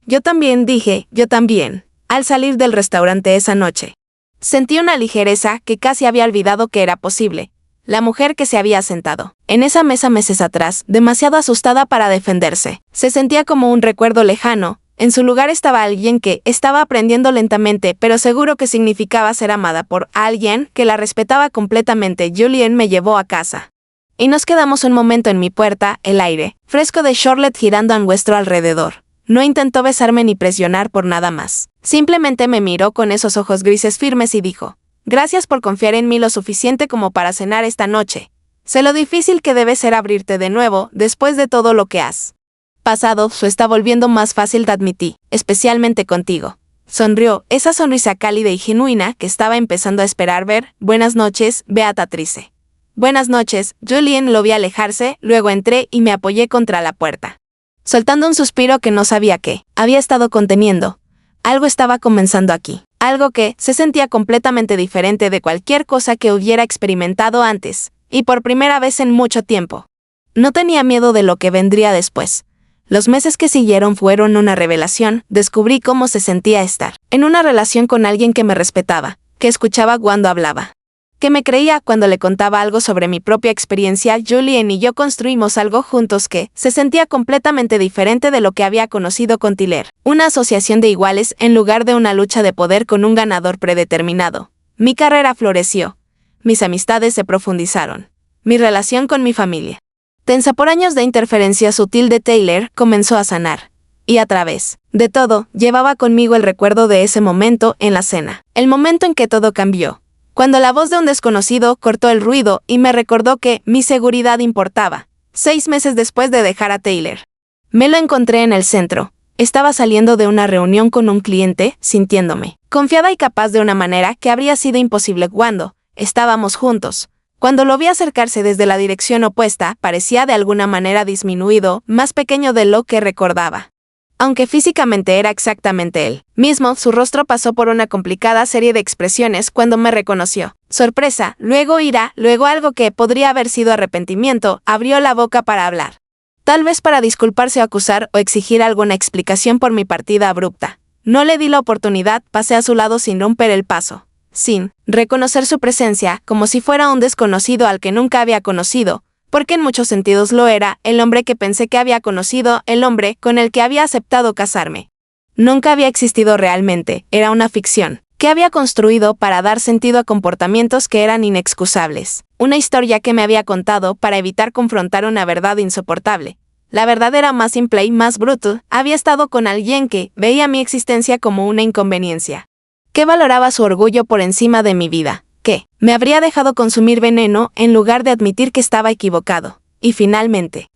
Yo también, dije, yo también. Al salir del restaurante esa noche, sentí una ligereza que casi había olvidado que era posible. La mujer que se había sentado en esa mesa meses atrás, demasiado asustada para defenderse, se sentía como un recuerdo lejano. En su lugar estaba alguien que estaba aprendiendo lentamente, pero seguro que significaba ser amada por alguien que la respetaba completamente. Julien me llevó a casa. Y nos quedamos un momento en mi puerta, el aire fresco de Charlotte girando a nuestro alrededor. No intentó besarme ni presionar por nada más. Simplemente me miró con esos ojos grises firmes y dijo: gracias por confiar en mí lo suficiente como para cenar esta noche. Sé lo difícil que debe ser abrirte de nuevo después de todo lo que has pasado. Está volviendo más fácil, te admití, especialmente contigo. Sonrió, esa sonrisa cálida y genuina que estaba empezando a esperar ver. Buenas noches, Beatrice. Buenas noches, Julien. Lo vi alejarse, luego entré y me apoyé contra la puerta. Soltando un suspiro que no sabía qué había estado conteniendo. Algo estaba comenzando aquí. Algo que se sentía completamente diferente de cualquier cosa que hubiera experimentado antes, y por primera vez en mucho tiempo. No tenía miedo de lo que vendría después. Los meses que siguieron fueron una revelación. Descubrí cómo se sentía estar en una relación con alguien que me respetaba, que escuchaba cuando hablaba, que me creía cuando le contaba algo sobre mi propia experiencia. Julien y yo construimos algo juntos que se sentía completamente diferente de lo que había conocido con Tyler. Una asociación de iguales en lugar de una lucha de poder con un ganador predeterminado. Mi carrera floreció. Mis amistades se profundizaron. Mi relación con mi familia, tensa por años de interferencia sutil de Tyler, comenzó a sanar. Y a través de todo, llevaba conmigo el recuerdo de ese momento en la cena. El momento en que todo cambió. Cuando la voz de un desconocido cortó el ruido y me recordó que mi seguridad importaba. 6 meses después de dejar a Tyler. Me lo encontré en el centro. Estaba saliendo de una reunión con un cliente, sintiéndome confiada y capaz de una manera que habría sido imposible cuando estábamos juntos. Cuando lo vi acercarse desde la dirección opuesta, parecía de alguna manera disminuido, más pequeño de lo que recordaba. Aunque físicamente era exactamente él mismo, su rostro pasó por una complicada serie de expresiones cuando me reconoció. Sorpresa, luego ira, luego algo que podría haber sido arrepentimiento. Abrió la boca para hablar. Tal vez para disculparse o acusar o exigir alguna explicación por mi partida abrupta. No le di la oportunidad, pasé a su lado sin romper el paso. Sin reconocer su presencia, como si fuera un desconocido al que nunca había conocido, porque en muchos sentidos lo era, el hombre que pensé que había conocido, el hombre con el que había aceptado casarme. Nunca había existido realmente, era una ficción, que había construido para dar sentido a comportamientos que eran inexcusables. Una historia que me había contado para evitar confrontar una verdad insoportable. La verdad era más simple y más brutal. Había estado con alguien que veía mi existencia como una inconveniencia, que valoraba su orgullo por encima de mi vida, que me habría dejado consumir veneno en lugar de admitir que estaba equivocado. Y finalmente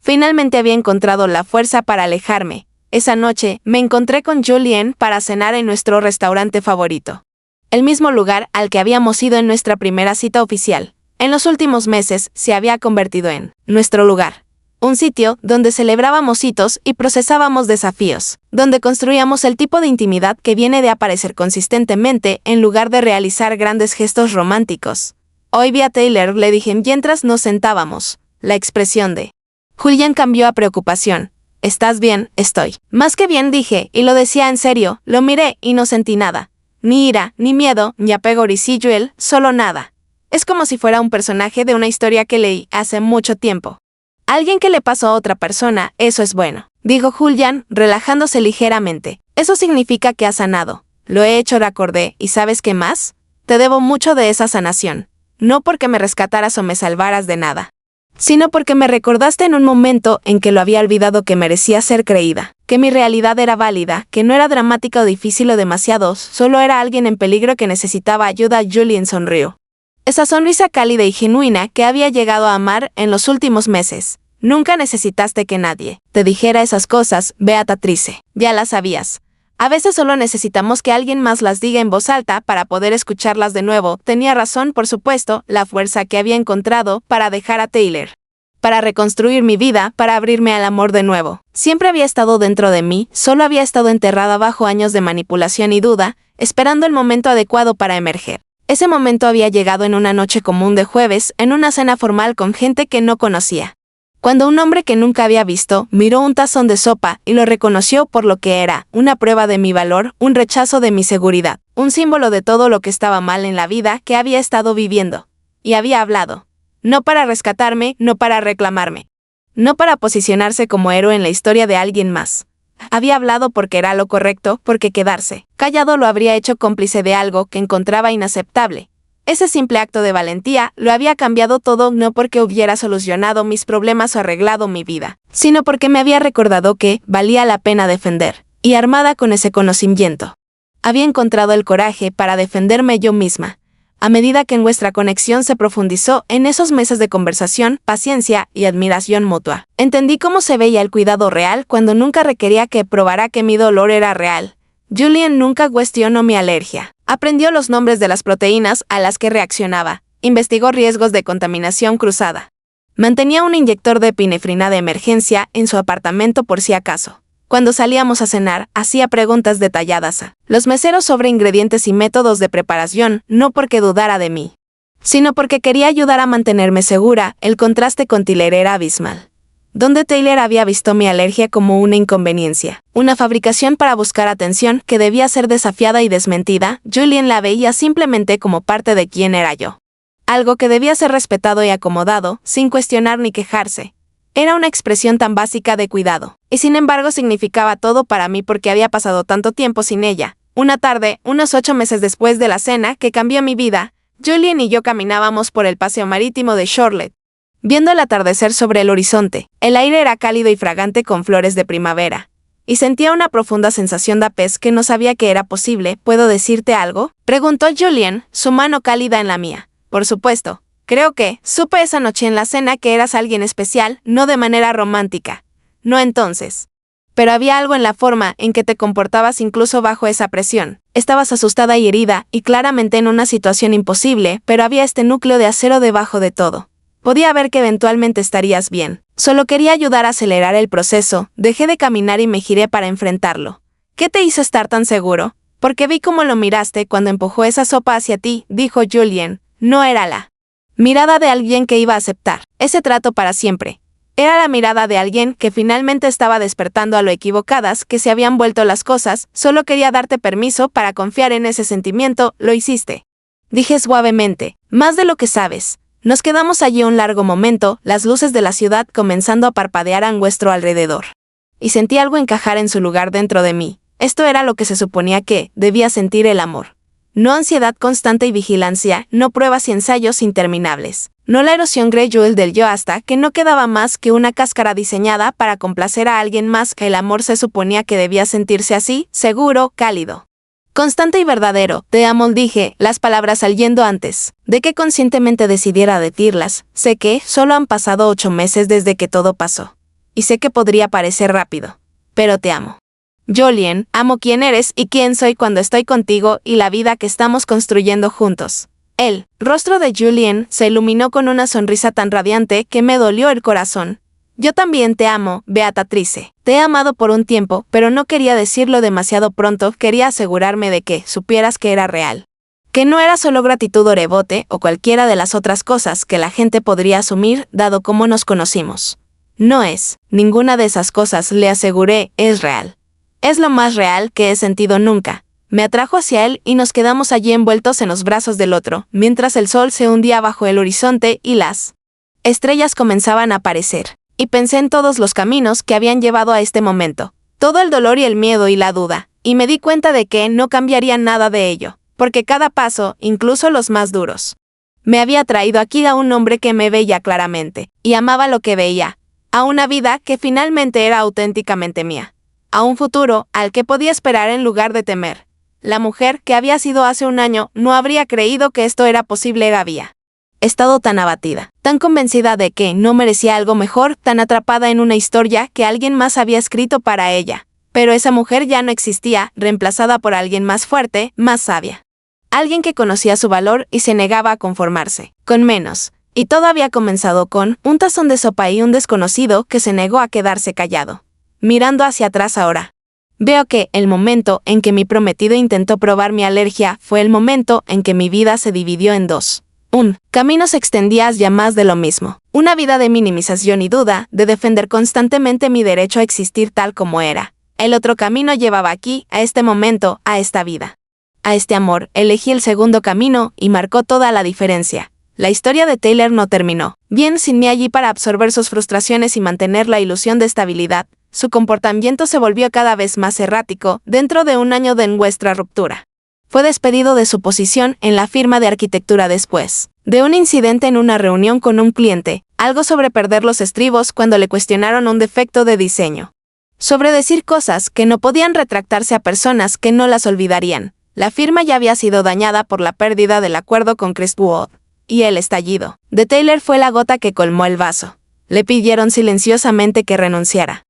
había encontrado la fuerza para alejarme. Esa noche me encontré con Julien para cenar en nuestro restaurante favorito. El mismo lugar al que habíamos ido en nuestra primera cita oficial. En los últimos meses se había convertido en nuestro lugar. Un sitio donde celebrábamos hitos y procesábamos desafíos, donde construíamos el tipo de intimidad que viene de aparecer consistentemente en lugar de realizar grandes gestos románticos. Hoy vi a Tyler, le dije mientras nos sentábamos. La expresión de Julien cambió a preocupación. ¿Estás bien? Estoy. Más que bien, dije, y lo decía en serio. Lo miré y no sentí nada. Ni ira, ni miedo, ni apego residual, solo nada. Es como si fuera un personaje de una historia que leí hace mucho tiempo. Alguien que le pasó a otra persona, eso es bueno, dijo Julien, relajándose ligeramente. Eso significa que has sanado. Lo he hecho, recordé, ¿y sabes qué más? Te debo mucho de esa sanación. No porque me rescataras o me salvaras de nada, sino porque me recordaste en un momento en que lo había olvidado que merecía ser creída, que mi realidad era válida, que no era dramática o difícil o demasiado, solo era alguien en peligro que necesitaba ayuda. Julien sonrió. Esa sonrisa cálida y genuina que había llegado a amar en los últimos meses. Nunca necesitaste que nadie te dijera esas cosas, Beatrice. Ya las sabías. A veces solo necesitamos que alguien más las diga en voz alta para poder escucharlas de nuevo. Tenía razón, por supuesto, la fuerza que había encontrado para dejar a Tyler, para reconstruir mi vida, para abrirme al amor de nuevo. Siempre había estado dentro de mí, solo había estado enterrada bajo años de manipulación y duda, esperando el momento adecuado para emerger. Ese momento había llegado en una noche común de jueves, en una cena formal con gente que no conocía. Cuando un hombre que nunca había visto miró un tazón de sopa y lo reconoció por lo que era, una prueba de mi valor, un rechazo de mi seguridad, un símbolo de todo lo que estaba mal en la vida que había estado viviendo. Y había hablado. No para rescatarme, no para reclamarme. No para posicionarse como héroe en la historia de alguien más. Había hablado porque era lo correcto, porque quedarse callado lo habría hecho cómplice de algo que encontraba inaceptable. Ese simple acto de valentía lo había cambiado todo, no porque hubiera solucionado mis problemas o arreglado mi vida, sino porque me había recordado que valía la pena defender, y armada con ese conocimiento, había encontrado el coraje para defenderme yo misma. A medida que nuestra conexión se profundizó en esos meses de conversación, paciencia y admiración mutua, entendí cómo se veía el cuidado real cuando nunca requería que probara que mi dolor era real. Julian nunca cuestionó mi alergia. Aprendió los nombres de las proteínas a las que reaccionaba. Investigó riesgos de contaminación cruzada. Mantenía un inyector de epinefrina de emergencia en su apartamento por si acaso. Cuando salíamos a cenar, hacía preguntas detalladas a los meseros sobre ingredientes y métodos de preparación, no porque dudara de mí, sino porque quería ayudar a mantenerme segura. El contraste con Tyler era abismal. Donde Tyler había visto mi alergia como una inconveniencia, una fabricación para buscar atención que debía ser desafiada y desmentida, Julian la veía simplemente como parte de quién era yo. Algo que debía ser respetado y acomodado, sin cuestionar ni quejarse. Era una expresión tan básica de cuidado, y sin embargo significaba todo para mí porque había pasado tanto tiempo sin ella. Una tarde, unos 8 meses después de la cena que cambió mi vida, Julian y yo caminábamos por el paseo marítimo de Charlotte, viendo el atardecer sobre el horizonte. El aire era cálido y fragante con flores de primavera, y sentía una profunda sensación de paz que no sabía que era posible. ¿Puedo decirte algo?, preguntó Julian, su mano cálida en la mía. Por supuesto. Creo que supe esa noche en la cena que eras alguien especial, no de manera romántica. No entonces. Pero había algo en la forma en que te comportabas incluso bajo esa presión. Estabas asustada y herida, y claramente en una situación imposible, pero había este núcleo de acero debajo de todo. Podía ver que eventualmente estarías bien. Solo quería ayudar a acelerar el proceso. Dejé de caminar y me giré para enfrentarlo. ¿Qué te hizo estar tan seguro? Porque vi cómo lo miraste cuando empujó esa sopa hacia ti, dijo Julian. No era la mirada de alguien que iba a aceptar ese trato para siempre. Era la mirada de alguien que finalmente estaba despertando a lo equivocadas que se habían vuelto las cosas. Solo quería darte permiso para confiar en ese sentimiento. Lo hiciste. Dije suavemente. Más de lo que sabes. Nos quedamos allí un largo momento, las luces de la ciudad comenzando a parpadear a nuestro alrededor. Y sentí algo encajar en su lugar dentro de mí. Esto era lo que se suponía que debía sentir el amor. No ansiedad constante y vigilancia, no pruebas y ensayos interminables. No la erosión Greyjoy del yo hasta que no quedaba más que una cáscara diseñada para complacer a alguien más. El amor se suponía que debía sentirse así, seguro, cálido. Constante y verdadero. Te amo, dije, las palabras saliendo antes de que conscientemente decidiera decirlas. Sé que solo han pasado 8 meses desde que todo pasó. Y sé que podría parecer rápido. Pero te amo. Julian, amo quién eres y quién soy cuando estoy contigo y la vida que estamos construyendo juntos. El rostro de Julian se iluminó con una sonrisa tan radiante que me dolió el corazón. Yo también te amo, Beatrice. Te he amado por un tiempo, pero no quería decirlo demasiado pronto. Quería asegurarme de que supieras que era real. Que no era solo gratitud o rebote o cualquiera de las otras cosas que la gente podría asumir dado cómo nos conocimos. No es ninguna de esas cosas, le aseguré, es real. Es lo más real que he sentido nunca. Me atrajo hacia él y nos quedamos allí envueltos en los brazos del otro, mientras el sol se hundía bajo el horizonte y las estrellas comenzaban a aparecer. Y pensé en todos los caminos que habían llevado a este momento. Todo el dolor y el miedo y la duda. Y me di cuenta de que no cambiaría nada de ello. Porque cada paso, incluso los más duros, me había traído aquí a un hombre que me veía claramente. Y amaba lo que veía. A una vida que finalmente era auténticamente mía. A un futuro al que podía esperar en lugar de temer. La mujer que había sido hace un año no habría creído que esto era posible. Había estado tan abatida, tan convencida de que no merecía algo mejor, tan atrapada en una historia que alguien más había escrito para ella. Pero esa mujer ya no existía, reemplazada por alguien más fuerte, más sabia. Alguien que conocía su valor y se negaba a conformarse con menos. Y todo había comenzado con un tazón de sopa y un desconocido que se negó a quedarse callado. Mirando hacia atrás ahora, veo que el momento en que mi prometido intentó probar mi alergia fue el momento en que mi vida se dividió en dos. Un camino se extendía hacia más de lo mismo. Una vida de minimización y duda, de defender constantemente mi derecho a existir tal como era. El otro camino llevaba aquí, a este momento, a esta vida. A este amor, elegí el segundo camino y marcó toda la diferencia. La historia de Tyler no terminó bien sin mí allí para absorber sus frustraciones y mantener la ilusión de estabilidad. Su comportamiento se volvió cada vez más errático dentro de un año de nuestra ruptura. Fue despedido de su posición en la firma de arquitectura después de un incidente en una reunión con un cliente, algo sobre perder los estribos cuando le cuestionaron un defecto de diseño. Sobre decir cosas que no podían retractarse a personas que no las olvidarían. La firma ya había sido dañada por la pérdida del acuerdo con Crestwood. Y el estallido de Tyler fue la gota que colmó el vaso. Le pidieron silenciosamente que renunciara.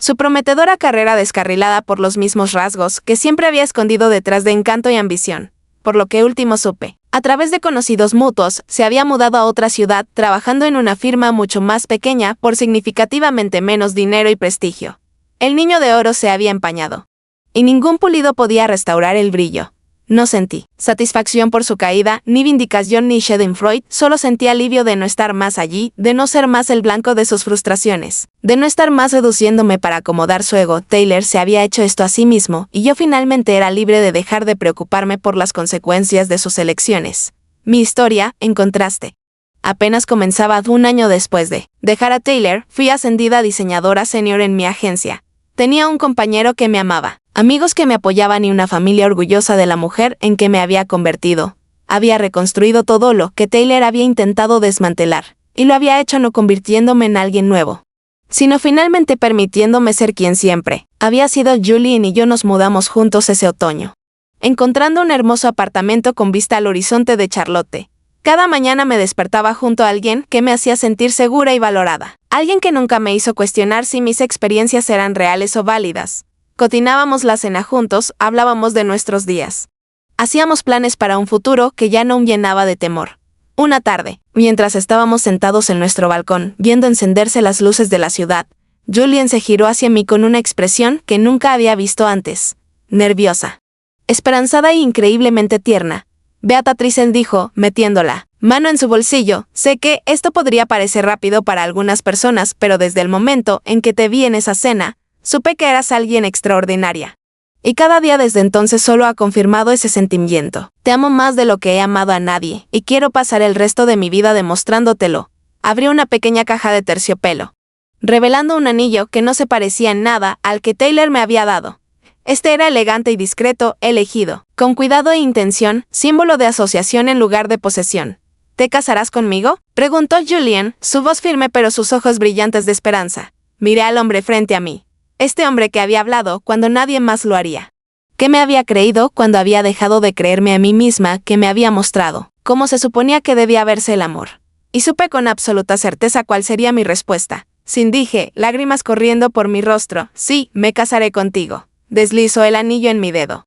Su prometedora carrera descarrilada por los mismos rasgos que siempre había escondido detrás de encanto y ambición. Por lo que último supe, a través de conocidos mutuos, se había mudado a otra ciudad trabajando en una firma mucho más pequeña por significativamente menos dinero y prestigio. El niño de oro se había empañado. Y ningún pulido podía restaurar el brillo. No sentí satisfacción por su caída, ni vindicación ni schadenfreude, solo sentí alivio de no estar más allí, de no ser más el blanco de sus frustraciones, de no estar más reduciéndome para acomodar su ego. Taylor se había hecho esto a sí mismo, y yo finalmente era libre de dejar de preocuparme por las consecuencias de sus elecciones. Mi historia, en contraste, apenas comenzaba 1 año después de dejar a Taylor. Fui ascendida a diseñadora senior en mi agencia. Tenía un compañero que me amaba, amigos que me apoyaban y una familia orgullosa de la mujer en que me había convertido. Había reconstruido todo lo que Taylor había intentado desmantelar, y lo había hecho no convirtiéndome en alguien nuevo, sino finalmente permitiéndome ser quien siempre había sido. Julian y yo nos mudamos juntos ese otoño, encontrando un hermoso apartamento con vista al horizonte de Charlotte. Cada mañana me despertaba junto a alguien que me hacía sentir segura y valorada. Alguien que nunca me hizo cuestionar si mis experiencias eran reales o válidas. Cocinábamos la cena juntos, hablábamos de nuestros días. Hacíamos planes para un futuro que ya no me llenaba de temor. Una tarde, mientras estábamos sentados en nuestro balcón, viendo encenderse las luces de la ciudad, Julian se giró hacia mí con una expresión que nunca había visto antes. Nerviosa, esperanzada e increíblemente tierna. Beatriz, dijo, metiendo la mano en su bolsillo, sé que esto podría parecer rápido para algunas personas, pero desde el momento en que te vi en esa cena, supe que eras alguien extraordinaria. Y cada día desde entonces solo ha confirmado ese sentimiento. Te amo más de lo que he amado a nadie, y quiero pasar el resto de mi vida demostrándotelo. Abrió una pequeña caja de terciopelo, revelando un anillo que no se parecía en nada al que Taylor me había dado. Este era elegante y discreto, elegido con cuidado e intención, símbolo de asociación en lugar de posesión. ¿Te casarás conmigo?, preguntó Julian, su voz firme pero sus ojos brillantes de esperanza. Miré al hombre frente a mí. Este hombre que había hablado cuando nadie más lo haría. Que me había creído cuando había dejado de creerme a mí misma, que me había mostrado cómo se suponía que debía verse el amor. Y supe con absoluta certeza cuál sería mi respuesta. Sin dije, lágrimas corriendo por mi rostro, sí, me casaré contigo. Deslizó el anillo en mi dedo.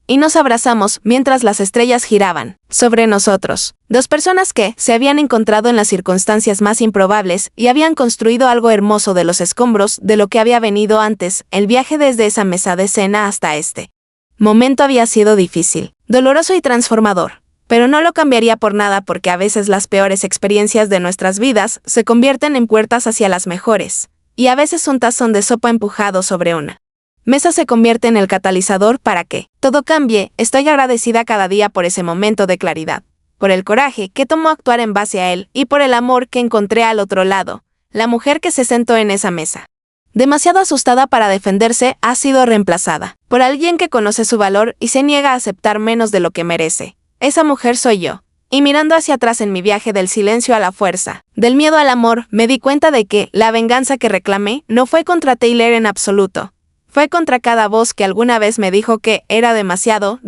Y nos abrazamos mientras las estrellas giraban sobre nosotros. Dos personas que se habían encontrado en las circunstancias más improbables y habían construido algo hermoso de los escombros de lo que había venido antes. El viaje desde esa mesa de cena hasta este momento había sido difícil, doloroso y transformador. Pero no lo cambiaría por nada, porque a veces las peores experiencias de nuestras vidas se convierten en puertas hacia las mejores. Y a veces un tazón de sopa empujado sobre una mesa se convierte en el catalizador para que todo cambie. Estoy agradecida cada día por ese momento de claridad, por el coraje que tomó actuar en base a él y por el amor que encontré al otro lado, la mujer que se sentó en esa mesa. Demasiado asustada para defenderse, ha sido reemplazada por alguien que conoce su valor y se niega a aceptar menos de lo que merece. Esa mujer soy yo. Y mirando hacia atrás en mi viaje del silencio a la fuerza, del miedo al amor, me di cuenta de que la venganza que reclamé no fue contra Taylor en absoluto. Fue contra cada voz que alguna vez me dijo que era demasiado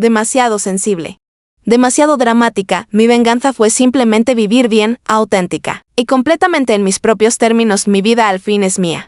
sensible, demasiado dramática. Mi venganza fue simplemente vivir bien, auténtica y completamente en mis propios términos. Mi vida al fin es mía.